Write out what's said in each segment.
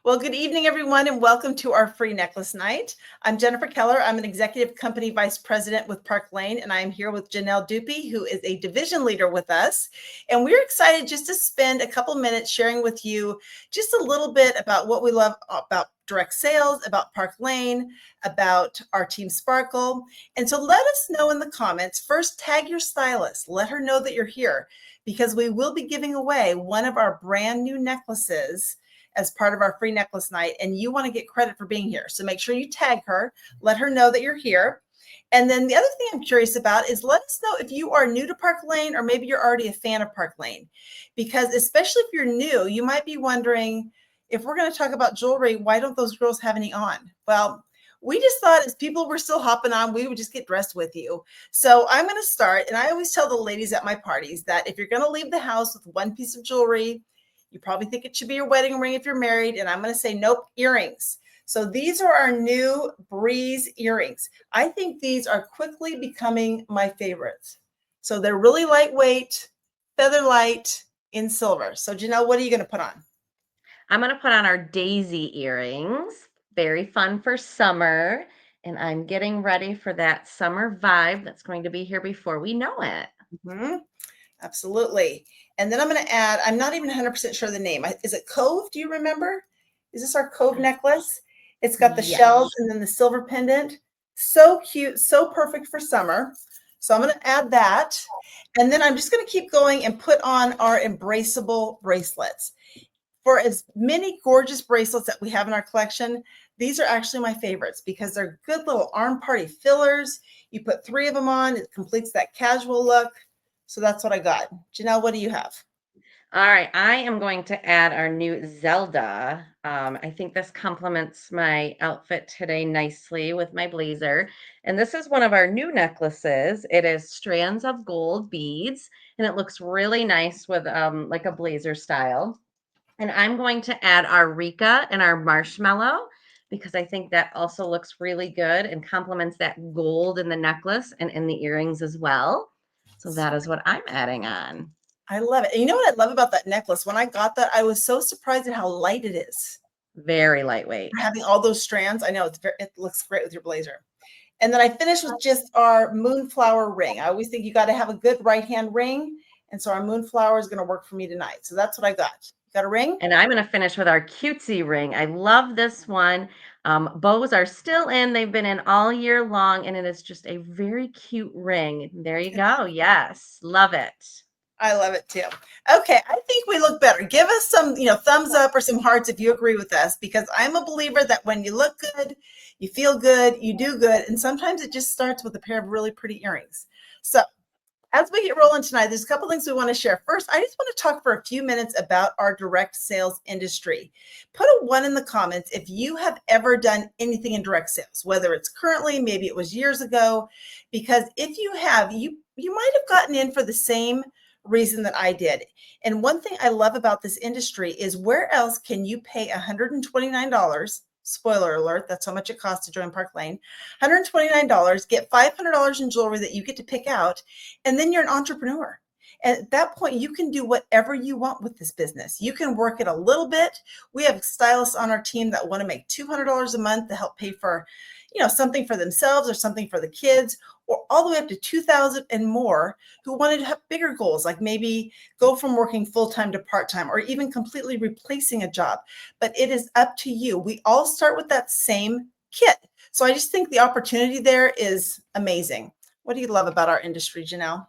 Well, good evening, everyone, and welcome to our free necklace night. I'm Jennifer Keller. I'm an executive company vice president with Park Lane, and I am here with Janelle Dupee, who is a division leader with us. And we're excited just to spend a couple minutes sharing with you just a little bit about what we love about direct sales, about Park Lane, about our team Sparkle. And so let us know in the comments. First, tag your stylist. Let her know that you're here because we will be giving away one of our brand new necklaces as part of our free necklace night, and you want to get credit for being here. So make sure you tag her, let her know that you're here. And then the other thing I'm curious about is let us know if you are new to Park Lane or maybe you're already a fan of Park Lane. Because especially if you're new, you might be wondering, if we're going to talk about jewelry, why don't those girls have any on? Well, we just thought as people were still hopping on, we would just get dressed with you. So I'm going to start. And I always tell the ladies at my parties that if you're going to leave the house with one piece of jewelry, you probably think it should be your wedding ring if you're married. And I'm going to say, nope, earrings. So these are our new Breeze earrings. I think these are quickly becoming my favorites. So they're really lightweight, feather light in silver. So Janelle, what are you going to put on? I'm going to put on our daisy earrings. Very fun for summer. And I'm getting ready for that summer vibe that's going to be here before we know it. Mm-hmm. Absolutely. And then I'm going to add, I'm not even 100% sure the name. Is it Cove? Do you remember? Is this our Cove necklace? It's got the Yes. shells and then the silver pendant. So cute, so perfect for summer. So I'm going to add that. And then I'm just going to keep going and put on our embraceable bracelets. For as many gorgeous bracelets that we have in our collection, these are actually my favorites because they're good little arm party fillers. You put 3 of them on, it completes that casual look. So that's what I got. Janelle, what do you have? All right. I am going to add our new Zelda. I think this complements my outfit today nicely with my blazer. And this is one of our new necklaces. It is strands of gold beads, and it looks really nice with like a blazer style. And I'm going to add our Rika and our marshmallow because I think that also looks really good and complements that gold in the necklace and in the earrings as well. So that is what I'm adding on. I love it. And you know what I love about that necklace? When I got that, I was so surprised at how light it is. Very lightweight. Having all those strands, I know it looks great with your blazer. And then I finished with just our moonflower ring. I always think you got to have a good right hand ring. And so our moonflower is going to work for me tonight. So that's what I got. You got a ring? And I'm going to finish with our cutesy ring. I love this one. Bows are still in. They've been in all year long, and it is just a very cute ring. There you go. Yes, love it. I love it too. Okay, I think we look better. Give us some, thumbs up or some hearts if you agree with us, because I'm a believer that when you look good, you feel good, you do good, and sometimes it just starts with a pair of really pretty earrings. So, as we get rolling tonight, there's a couple things we want to share. First, I just want to talk for a few minutes about our direct sales industry. Put a 1 in the comments if you have ever done anything in direct sales, whether it's currently, maybe it was years ago, because if you have, you might have gotten in for the same reason that I did. And one thing I love about this industry is where else can you pay $129? Spoiler alert, that's how much it costs to join Park Lane. $129, get $500 in jewelry that you get to pick out, and then you're an entrepreneur. And at that point, you can do whatever you want with this business. You can work it a little bit. We have stylists on our team that want to make $200 a month to help pay for, something for themselves or something for the kids, or all the way up to 2,000 and more who wanted to have bigger goals, like maybe go from working full-time to part-time or even completely replacing a job. But it is up to you. We all start with that same kit. So I just think the opportunity there is amazing. What do you love about our industry, Janelle?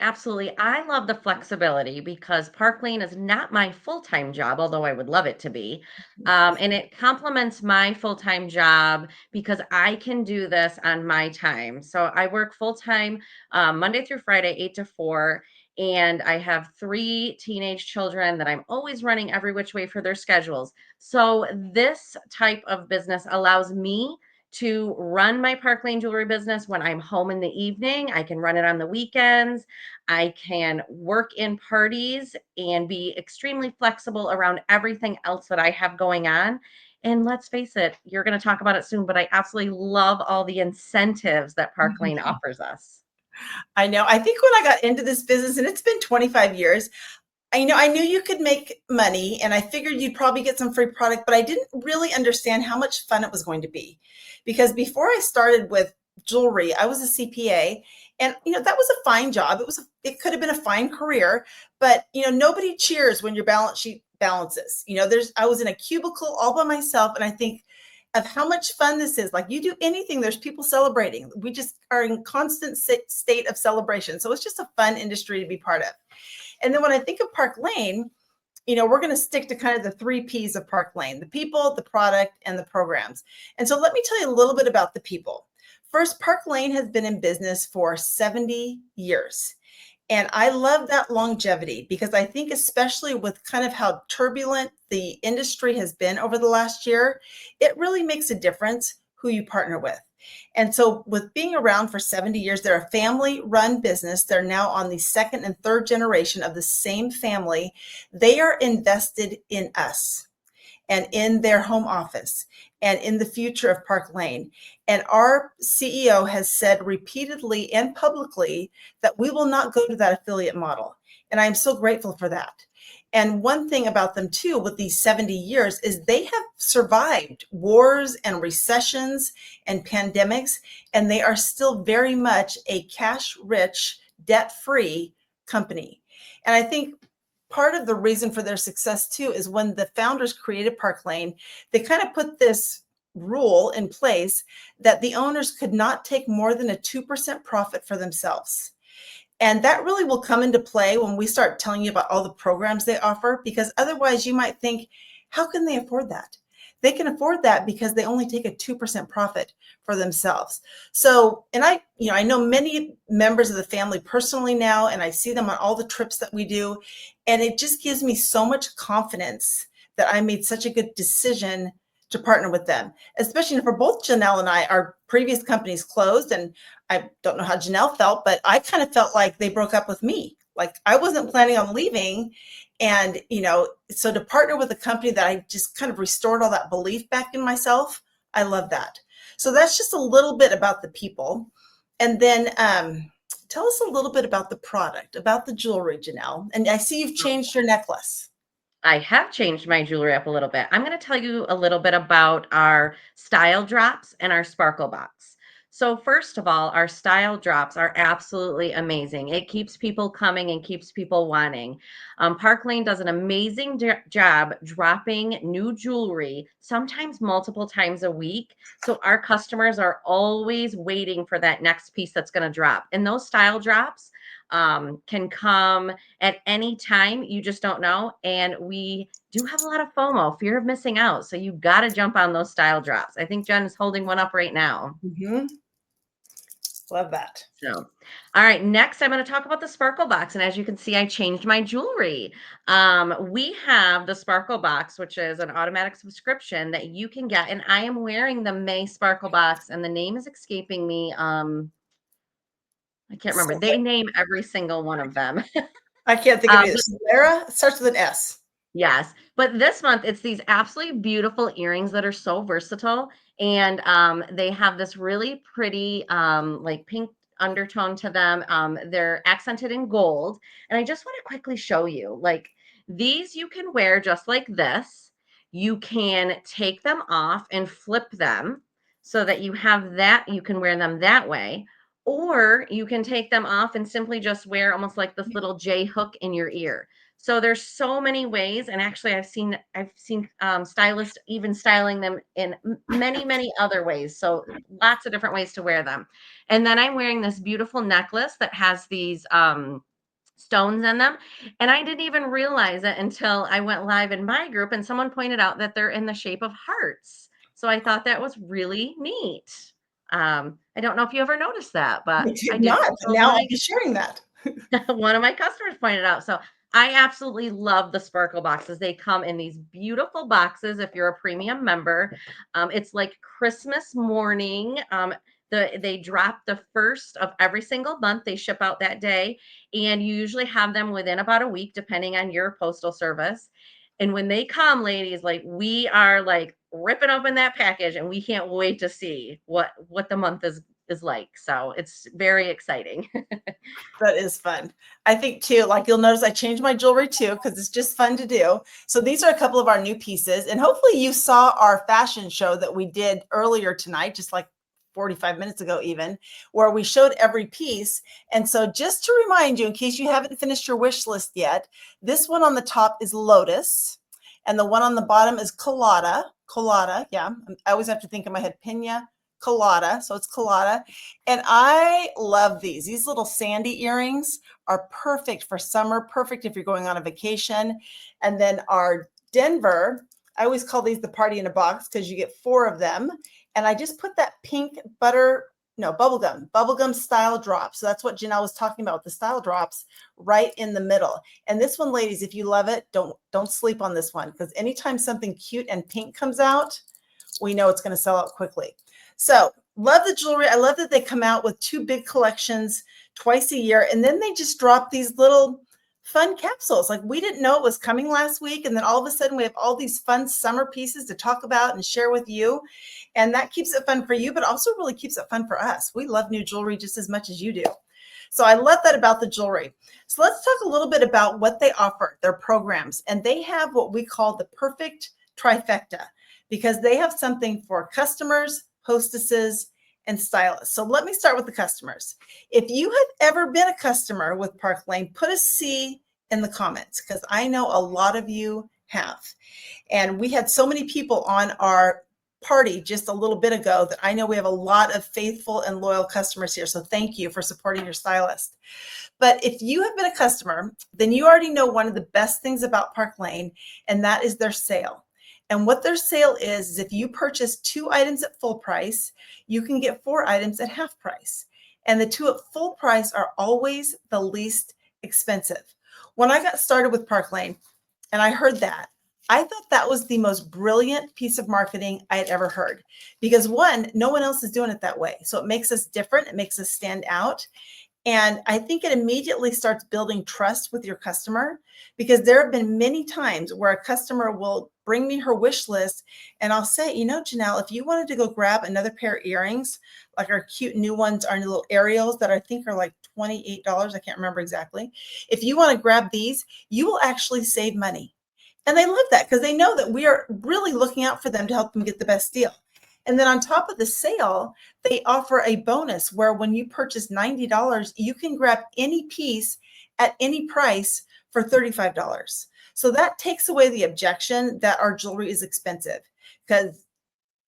Absolutely. I love the flexibility because Park Lane is not my full-time job, although I would love it to be. And it complements my full-time job because I can do this on my time. So I work full-time Monday through Friday, 8 to 4. And I have 3 teenage children that I'm always running every which way for their schedules. So this type of business allows me to run my Park Lane jewelry business when I'm home in the evening. I can run it on the weekends. I can work in parties and be extremely flexible around everything else that I have going on. And let's face it, you're going to talk about it soon, but I absolutely love all the incentives that Park Lane offers us. I know. I think when I got into this business, and it's been 25 years, I knew you could make money and I figured you'd probably get some free product, but I didn't really understand how much fun it was going to be. Because before I started with jewelry, I was a CPA and that was a fine job. It could have been a fine career, but nobody cheers when your balance sheet balances. I was in a cubicle all by myself and I think of how much fun this is. Like you do anything, there's people celebrating. We just are in constant state of celebration. So it's just a fun industry to be part of. And then when I think of Park Lane, we're going to stick to kind of the three P's of Park Lane: the people, the product, and the programs. And so let me tell you a little bit about the people. First, Park Lane has been in business for 70 years. And I love that longevity because I think, especially with kind of how turbulent the industry has been over the last year, it really makes a difference who you partner with. And so, with being around for 70 years, they're a family run business. They're now on the second and third generation of the same family. They are invested in us and in their home office and in the future of Park Lane. And our CEO has said repeatedly and publicly that we will not go to that affiliate model. And I'm so grateful for that. And one thing about them too, with these 70 years, is they have survived wars and recessions and pandemics, and they are still very much a cash rich, debt free company. And I think part of the reason for their success too is when the founders created Park Lane, they kind of put this rule in place that the owners could not take more than a 2% profit for themselves. And that really will come into play when we start telling you about all the programs they offer, because otherwise you might think, how can they afford that? They can afford that because they only take a 2% profit for themselves. So, and I know many members of the family personally now, and I see them on all the trips that we do. And it just gives me so much confidence that I made such a good decision to partner with them, especially for both Janelle and I. Our previous companies closed, and I don't know how Janelle felt, but I kind of felt like they broke up with me. Like I wasn't planning on leaving. And, so to partner with a company that I just kind of restored all that belief back in myself, I love that. So that's just a little bit about the people. And then tell us a little bit about the product, about the jewelry, Janelle. And I see you've changed your necklace. I have changed my jewelry up a little bit. I'm going to tell you a little bit about our style drops and our sparkle box. So, first of all, our style drops are absolutely amazing. It keeps people coming and keeps people wanting. Park Lane does an amazing job dropping new jewelry, sometimes multiple times a week. So, our customers are always waiting for that next piece that's going to drop. And those style drops can come at any time. You just don't know. And we do have a lot of FOMO, fear of missing out. So you got to jump on those style drops. I think Jen is holding one up right now. Mm-hmm. Love that. So, all right, next I'm going to talk about the sparkle box. And as you can see, I changed my jewelry. We have the sparkle box, which is an automatic subscription that you can get. And I am wearing the May sparkle box, and the name is escaping me. I can't remember. They name every single one of them. I can't think of it. Solera starts with an S. Yes, but this month it's these absolutely beautiful earrings that are so versatile, and they have this really pretty like pink undertone to them. They're accented in gold, and I just want to quickly show you like these you can wear just like this. You can take them off and flip them so that you have that, you can wear them that way. Or you can take them off and simply just wear almost like this little J hook in your ear. So there's so many ways, and actually I've seen stylists even styling them in many other ways. So lots of different ways to wear them. And then I'm wearing this beautiful necklace that has these stones in them, and I didn't even realize it until I went live in my group, and someone pointed out that they're in the shape of hearts. So I thought that was really neat. I don't know if you ever noticed that, but I I did did not. until Now I'll be sharing that. one of my customers pointed out. So I absolutely love the sparkle boxes. They come in these beautiful boxes if you're a premium member. It's like Christmas morning. They drop the first of every single month. They ship out that day, and you usually have them within about a week, depending on your postal service. And when they come, ladies, like we are like ripping open that package, and we can't wait to see what the month is like. So it's very exciting. That is fun. I think too, like you'll notice I changed my jewelry too, because it's just fun to do. So these are a couple of our new pieces. And hopefully you saw our fashion show that we did earlier tonight, just like 45 minutes ago, even, where we showed every piece. And so just to remind you, in case you haven't finished your wish list yet, this one on the top is Lotus. And the one on the bottom is Colada. Colada, yeah. I always have to think in my head, Pina Colada. So it's Colada. And I love these. These little sandy earrings are perfect for summer, perfect if you're going on a vacation. And then our Denver, I always call these the party in a box because you get 4 of them. And I just put that pink bubblegum style drop. So that's what Janelle was talking about, the style drops right in the middle. And this one, ladies, if you love it, don't sleep on this one, because anytime something cute and pink comes out, we know it's going to sell out quickly. So love the jewelry. I love that they come out with 2 big collections twice a year. And then they just drop these little fun capsules. Like we didn't know it was coming last week. And then all of a sudden we have all these fun summer pieces to talk about and share with you. And that keeps it fun for you, but also really keeps it fun for us. We love new jewelry just as much as you do. So I love that about the jewelry. So let's talk a little bit about what they offer, their programs. And they have what we call the perfect trifecta, because they have something for customers, hostesses, and stylists. So let me start with the customers. If you have ever been a customer with Park Lane, put a C in the comments, because I know a lot of you have. And we had so many people on our party just a little bit ago that I know we have a lot of faithful and loyal customers here. So thank you for supporting your stylist. But if you have been a customer, then you already know one of the best things about Park Lane, and that is their sale. And what their sale is if you purchase 2 items at full price, you can get 4 items at half price. And the 2 at full price are always the least expensive. When I got started with Park Lane and I heard that, I thought that was the most brilliant piece of marketing I had ever heard, because one, no one else is doing it that way. So it makes us different. It makes us stand out. And I think it immediately starts building trust with your customer, because there have been many times where a customer will bring me her wish list and I'll say, you know, Janelle, if you wanted to go grab another pair of earrings, like our cute new ones, our new little Ariels that I think are like $28, I can't remember exactly. If you want to grab these, you will actually save money. And they love that because they know that we are really looking out for them to help them get the best deal. And then on top of the sale, they offer a bonus where when you purchase $90, you can grab any piece at any price for $35. So that takes away the objection that our jewelry is expensive. Because,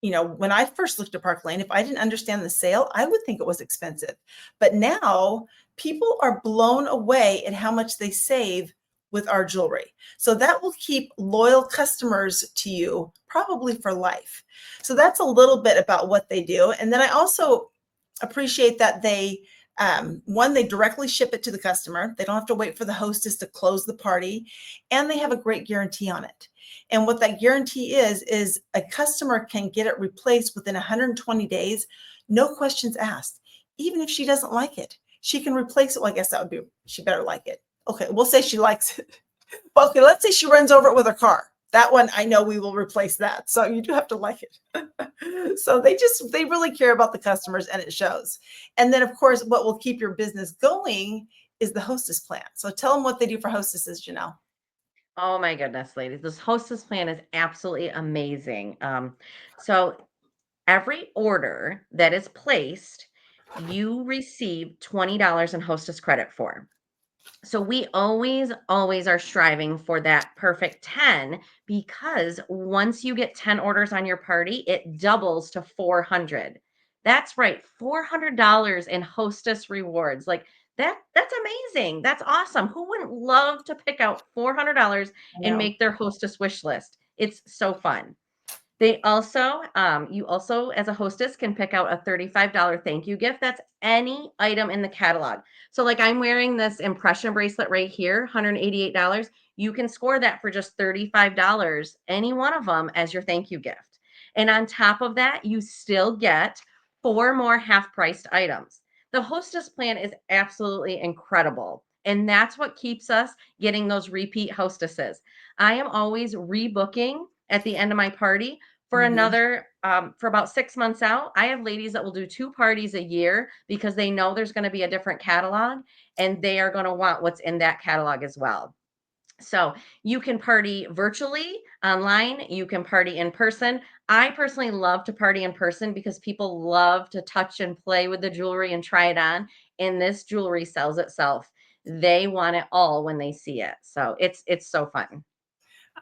you know, when I first looked at Park Lane, if I didn't understand the sale, I would think it was expensive. But now people are blown away at how much they save with our jewelry. So that will keep loyal customers to you probably for life. So that's a little bit about what they do. And then I also appreciate that they, one, they directly ship it to the customer. They don't have to wait for the hostess to close the party, and they have a great guarantee on it. And what that guarantee is a customer can get it replaced within 120 days, no questions asked. Even if she doesn't like it, she can replace it. Well, I guess that would be, she better like it. Okay, we'll say she likes it. Well, okay, let's say she runs over it with her car. That one, I know we will replace that. So you do have to like it. So they really care about the customers, and it shows. And then, of course, what will keep your business going is the hostess plan. So tell them what they do for hostesses, Janelle. Oh my goodness, ladies. This hostess plan is absolutely amazing. So every order that is placed, you receive $20 in hostess credit for. So we always are striving for that perfect 10, because once you get 10 orders on your party, it doubles to 400. That's right, $400 in hostess rewards. Like that's amazing. That's awesome. Who wouldn't love to pick out $400 I and know. make their hostess wish list? It's so fun. They also, you also, as a hostess, can pick out a $35 thank you gift. That's any item in the catalog. So, like I'm wearing this impression bracelet right here, $188. You can score that for just $35, any one of them, as your thank you gift. And on top of that, you still get 4 more half-priced items. The hostess plan is absolutely incredible. And that's what keeps us getting those repeat hostesses. I am always rebooking at the end of my party For another, for about 6 months out, I have ladies that will do 2 parties a year because they know there's going to be a different catalog and they are going to want what's in that catalog as well. So you can party virtually, online, you can party in person. I personally love to party in person because people love to touch and play with the jewelry and try it on. And this jewelry sells itself. They want it all when they see it. So it's so fun.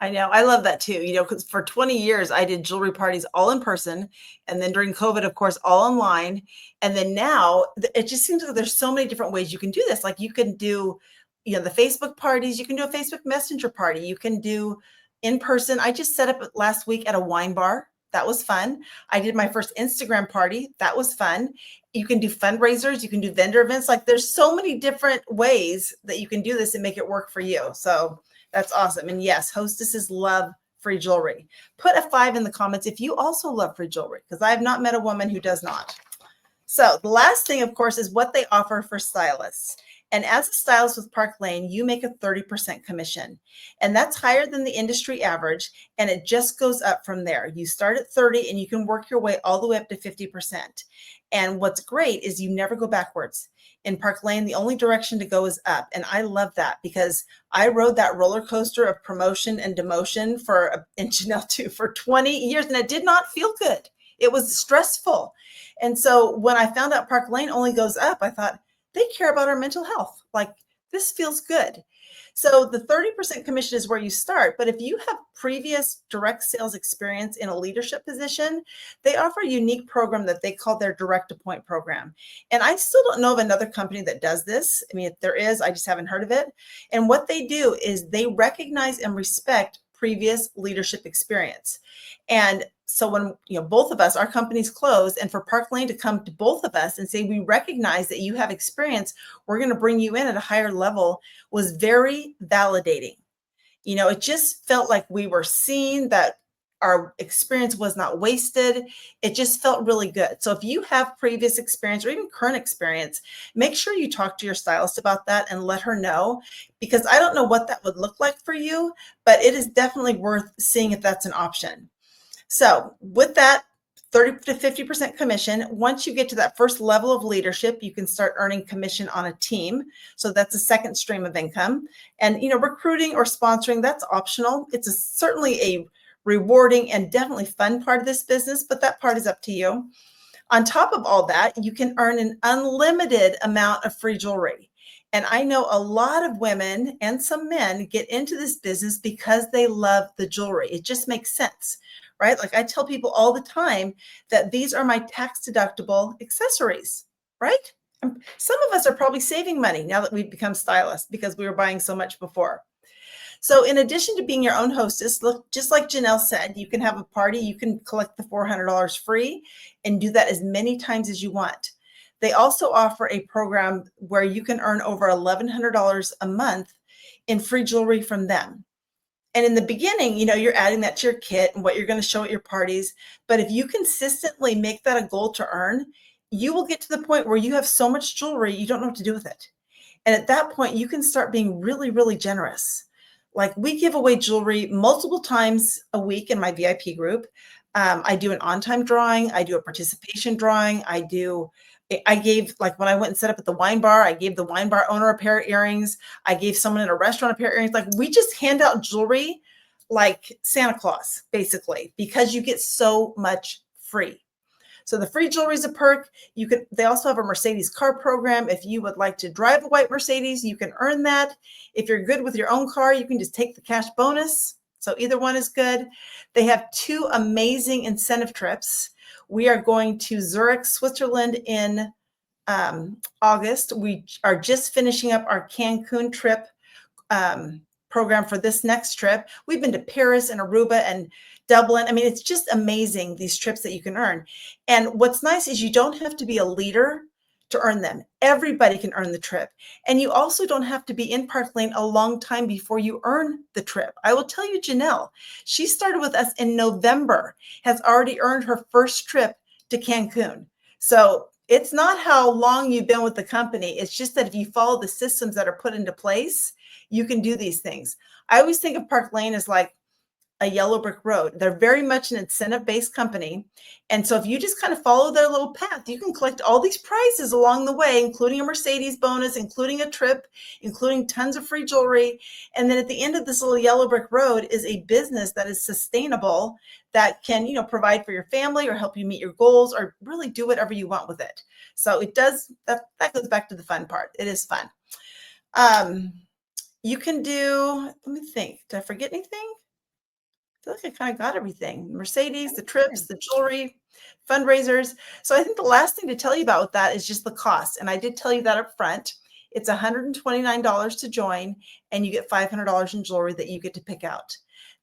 I know. I love that too. Because for 20 years I did jewelry parties all in person. And then during COVID, of course, all online. And then now it just seems like there's so many different ways you can do this. Like you can do, the Facebook parties, you can do a Facebook Messenger party, you can do in person. I just set up last week at a wine bar. That was fun. I did my first Instagram party. That was fun. You can do fundraisers, you can do vendor events. Like there's so many different ways that you can do this and make it work for you. So that's awesome. And yes, hostesses love free jewelry. Put a 5 in the comments if you also love free jewelry, because I have not met a woman who does not. So the last thing, of course, is what they offer for stylists. And as a stylist with Park Lane, you make a 30% commission. And that's higher than the industry average. And it just goes up from there. You start at 30 and you can work your way all the way up to 50%. And what's great is you never go backwards. In Park Lane, the only direction to go is up. And I love that because I rode that roller coaster of promotion and demotion in Janelle too, for 20 years. And it did not feel good. It was stressful. And so when I found out Park Lane only goes up, I thought, they care about our mental health. Like this feels good. So the 30% commission is where you start. But if you have previous direct sales experience in a leadership position, they offer a unique program that they call their direct appoint program. And I still don't know of another company that does this. I mean, if there is, I just haven't heard of it. And what they do is they recognize and respect previous leadership experience. And so when both of us, our companies closed, and for Park Lane to come to both of us and say, we recognize that you have experience, we're going to bring you in at a higher level, was very validating. It just felt like we were seen, that our experience was not wasted. It just felt really good. So if you have previous experience or even current experience, make sure you talk to your stylist about that and let her know, because I don't know what that would look like for you, but it is definitely worth seeing if that's an option. So with that 30 to 50% commission, once you get to that first level of leadership, you can start earning commission on a team. So that's a second stream of income. And, recruiting or sponsoring, that's optional. It's certainly a rewarding and definitely fun part of this business, but that part is up to you. On top of all that, you can earn an unlimited amount of free jewelry. And I know a lot of women and some men get into this business because they love the jewelry. It just makes sense, right? Like I tell people all the time that these are my tax deductible accessories, right? Some of us are probably saving money now that we've become stylists because we were buying so much before. So in addition to being your own hostess, look, just like Janelle said, you can have a party, you can collect the $400 free and do that as many times as you want. They also offer a program where you can earn over $1,100 a month in free jewelry from them. And in the beginning, you're adding that to your kit and what you're going to show at your parties. But if you consistently make that a goal to earn, you will get to the point where you have so much jewelry, you don't know what to do with it. And at that point, you can start being really, really generous. Like we give away jewelry multiple times a week in my VIP group. I do an on-time drawing. I do a participation drawing. I gave, like when I went and set up at the wine bar, I gave the wine bar owner a pair of earrings. I gave someone in a restaurant a pair of earrings. Like we just hand out jewelry like Santa Claus, basically, because you get so much free. So the free jewelry is a perk. They also have a Mercedes car program. If you would like to drive a white Mercedes, you can earn that. If you're good with your own car, you can just take the cash bonus. So either one is good. They have 2 amazing incentive trips. We are going to Zurich, Switzerland in August. We are just finishing up our Cancun trip program for this next trip. We've been to Paris and Aruba and Dublin. I mean, it's just amazing, these trips that you can earn. And what's nice is you don't have to be a leader to earn them. Everybody can earn the trip. And you also don't have to be in Park Lane a long time before you earn the trip. I will tell you, Janelle, she started with us in November, has already earned her first trip to Cancun. So it's not how long you've been with the company. It's just that if you follow the systems that are put into place, you can do these things. I always think of Park Lane as like a yellow brick road. They're very much an incentive-based company. And so if you just kind of follow their little path, you can collect all these prizes along the way, including a Mercedes bonus, including a trip, including tons of free jewelry. And then at the end of this little yellow brick road is a business that is sustainable, that can, provide for your family or help you meet your goals or really do whatever you want with it. So it does, that goes back to the fun part. It is fun. You can do, let me think, did I forget anything? I feel like I kind of got everything. Mercedes, the trips, the jewelry, fundraisers. So I think the last thing to tell you about with that is just the cost. And I did tell you that up front. It's $129 to join, and you get $500 in jewelry that you get to pick out.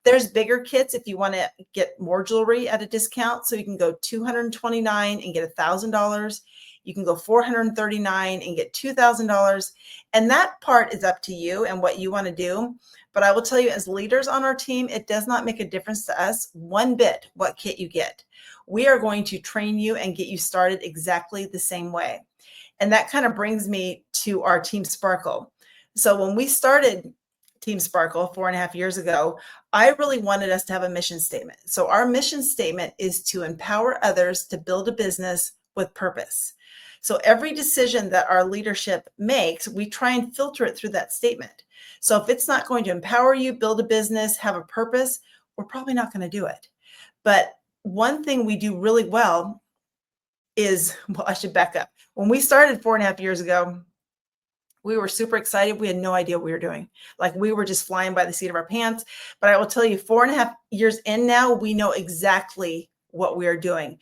There's bigger kits if you want to get more jewelry at a discount. So you can go $229 and get $1,000. You can go $439 and get $2,000. And that part is up to you and what you want to do. But I will tell you, as leaders on our team, it does not make a difference to us one bit what kit you get. We are going to train you and get you started exactly the same way. And that kind of brings me to our Team Sparkle. So when we started Team Sparkle 4.5 years ago, I really wanted us to have a mission statement. So our mission statement is to empower others to build a business with purpose. So every decision that our leadership makes, we try and filter it through that statement. So if it's not going to empower you, build a business, have a purpose, we're probably not going to do it. But one thing we do really well is, well, I should back up. When we started 4.5 years ago, we were super excited. We had no idea what we were doing. Like, we were just flying by the seat of our pants. But I will tell you, 4.5 years in now, we know exactly what we are doing.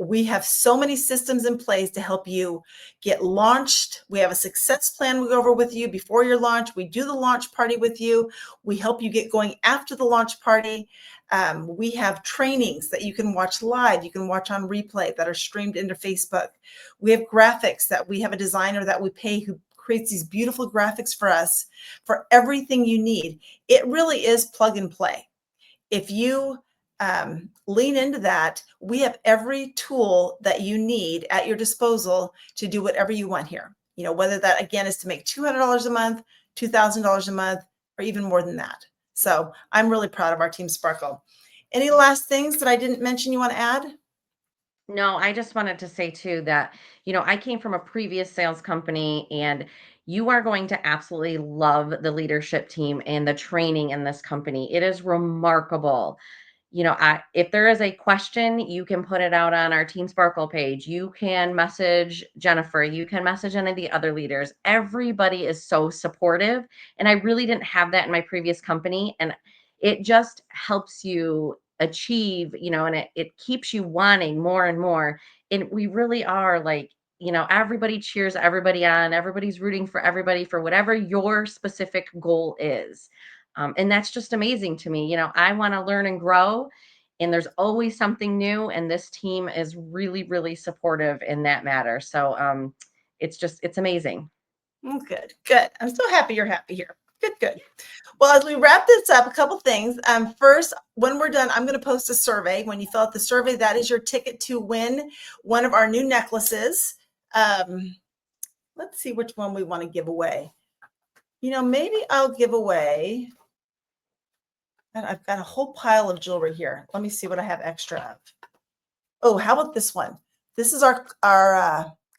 We have so many systems in place to help you get launched. We have a success plan we go over with you before your launch. We do the launch party with you. We help you get going after the launch party. We have trainings that you can watch live. You can watch on replay that are streamed into Facebook. We have graphics that we have a designer that we pay who creates these beautiful graphics for us for everything you need. It really is plug and play. If you lean into that, we have every tool that you need at your disposal to do whatever you want here. Whether that, again, is to make $200 a month, $2,000 a month, or even more than that. So I'm really proud of our Team Sparkle. Any last things that I didn't mention you want to add? No, I just wanted to say too that, I came from a previous sales company, and you are going to absolutely love the leadership team and the training in this company. It is remarkable. If there is a question, you can put it out on our Team Sparkle page. You can message Jennifer. You can message any of the other leaders. Everybody is so supportive. And I really didn't have that in my previous company. And it just helps you achieve, and it keeps you wanting more and more. And we really are like, everybody cheers everybody on. Everybody's rooting for everybody for whatever your specific goal is. And that's just amazing to me. I want to learn and grow, and there's always something new. And this team is really, really supportive in that matter. So it's amazing. Good, good. I'm so happy you're happy here. Good, good. Well, as we wrap this up, a couple things. First, when we're done, I'm going to post a survey. When you fill out the survey, that is your ticket to win one of our new necklaces. Let's see which one we want to give away. Maybe I'll give away, and I've got a whole pile of jewelry here. Let me see what I have extra of. Oh, how about this one? This is our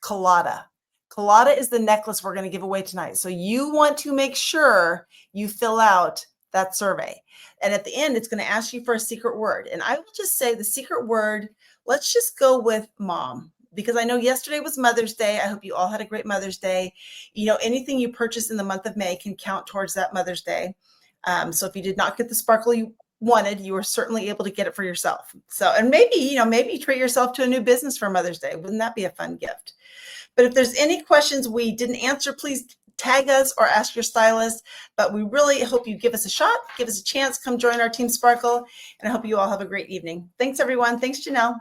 colada. Colada is the necklace we're going to give away tonight. So you want to make sure you fill out that survey. And at the end, it's going to ask you for a secret word. And I will just say the secret word, let's just go with mom, because I know yesterday was Mother's Day. I hope you all had a great Mother's Day. Anything you purchase in the month of May can count towards that Mother's Day. So if you did not get the sparkle you wanted, you were certainly able to get it for yourself. So, and maybe treat yourself to a new business for Mother's Day. Wouldn't that be a fun gift? But if there's any questions we didn't answer, please tag us or ask your stylist. But we really hope you give us a shot, give us a chance, come join our Team Sparkle, and I hope you all have a great evening. Thanks, everyone. Thanks, Janelle.